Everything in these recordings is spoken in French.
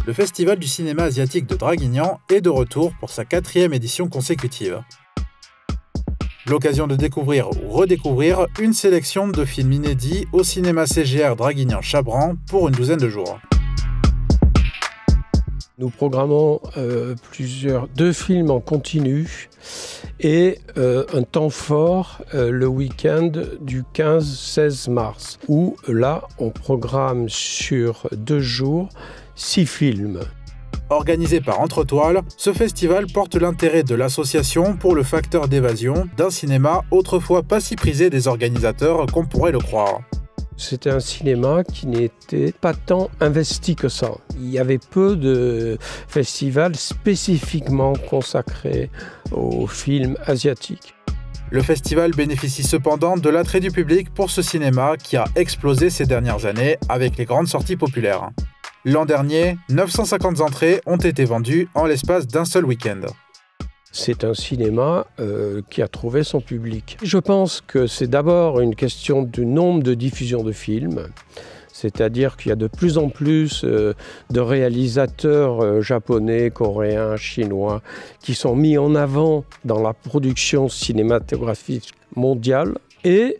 Le Festival du cinéma asiatique de Draguignan est de retour pour sa 4e édition consécutive. L'occasion de découvrir ou redécouvrir une sélection de films inédits au cinéma CGR Draguignan-Chabran pour une douzaine de jours. Nous programmons deux films en continu et un temps fort le week-end du 15-16 mars, où là on programme sur 2 jours 6 films. Organisé par Entretoile, ce festival porte l'intérêt de l'association pour le facteur d'évasion d'un cinéma autrefois pas si prisé des organisateurs qu'on pourrait le croire. C'était un cinéma qui n'était pas tant investi que ça. Il y avait peu de festivals spécifiquement consacrés aux films asiatiques. Le festival bénéficie cependant de l'attrait du public pour ce cinéma qui a explosé ces dernières années avec les grandes sorties populaires. L'an dernier, 950 entrées ont été vendues en l'espace d'un seul week-end. C'est un cinéma qui a trouvé son public. Je pense que c'est d'abord une question du nombre de diffusions de films, c'est-à-dire qu'il y a de plus en plus de réalisateurs japonais, coréens, chinois qui sont mis en avant dans la production cinématographique mondiale. Et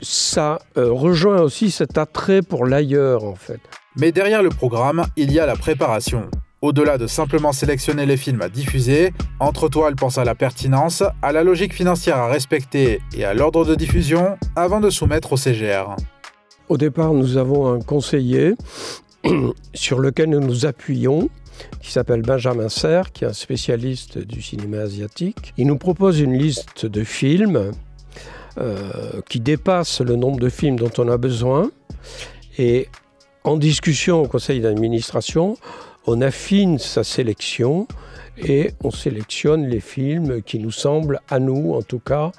ça rejoint aussi cet attrait pour l'ailleurs, en fait. Mais derrière le programme, il y a la préparation. Au-delà de simplement sélectionner les films à diffuser, Entretoile pense à la pertinence, à la logique financière à respecter et à l'ordre de diffusion avant de soumettre au CGR. Au départ, nous avons un conseiller sur lequel nous nous appuyons, qui s'appelle Benjamin Serre, qui est un spécialiste du cinéma asiatique. Il nous propose une liste de films qui dépasse le nombre de films dont on a besoin. Et en discussion au conseil d'administration, on affine sa sélection et on sélectionne les films qui nous semblent, à nous en tout cas,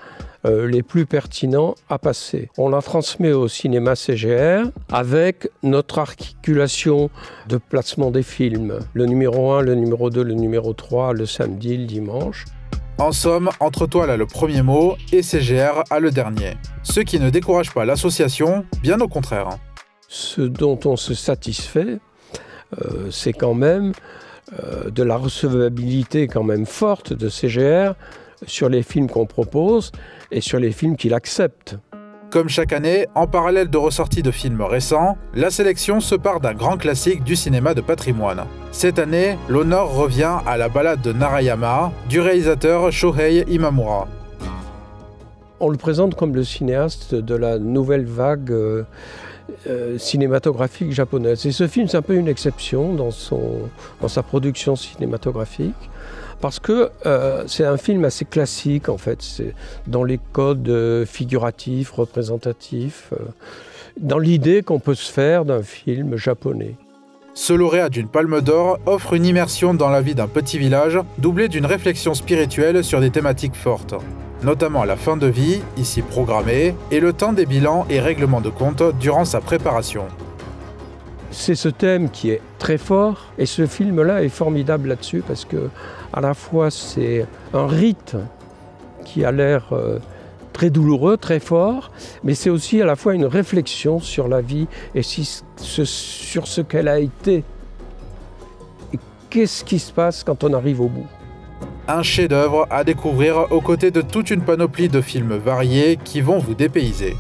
les plus pertinents à passer. On la transmet au cinéma CGR avec notre articulation de placement des films. Le numéro 1, le numéro 2, le numéro 3, le samedi, le dimanche. En somme, Entretoile a le premier mot et CGR a le dernier. Ce qui ne décourage pas l'association, bien au contraire. Ce dont on se satisfait, c'est quand même de la recevabilité quand même forte de CGR sur les films qu'on propose et sur les films qu'il accepte. Comme chaque année, en parallèle de ressorties de films récents, la sélection se part d'un grand classique du cinéma de patrimoine. Cette année, l'honneur revient à La Balade de Narayama du réalisateur Shohei Imamura. On le présente comme le cinéaste de la nouvelle vague cinématographique japonaise. Et ce film, c'est un peu une exception dans sa production cinématographique, parce que c'est un film assez classique, en fait. C'est dans les codes figuratifs, représentatifs, dans l'idée qu'on peut se faire d'un film japonais. Ce lauréat d'une Palme d'Or offre une immersion dans la vie d'un petit village, doublée d'une réflexion spirituelle sur des thématiques fortes, notamment la fin de vie, ici programmée, et le temps des bilans et règlements de compte durant sa préparation. C'est ce thème qui est très fort, et ce film-là est formidable là-dessus, parce que à la fois c'est un rite qui a l'air très douloureux, très fort, mais c'est aussi à la fois une réflexion sur la vie et sur ce qu'elle a été. Et qu'est-ce qui se passe quand on arrive au bout? Un chef-d'œuvre à découvrir aux côtés de toute une panoplie de films variés qui vont vous dépayser.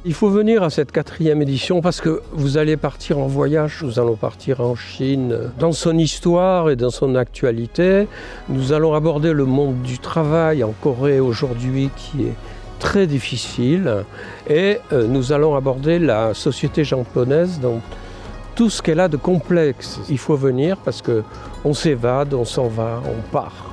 Il faut venir à cette 4e édition parce que vous allez partir en voyage, nous allons partir en Chine. Dans son histoire et dans son actualité, nous allons aborder le monde du travail en Corée aujourd'hui qui est très difficile et nous allons aborder la société japonaise dans tout ce qu'elle a de complexe. Il faut venir parce qu'on s'évade, on s'en va, on part.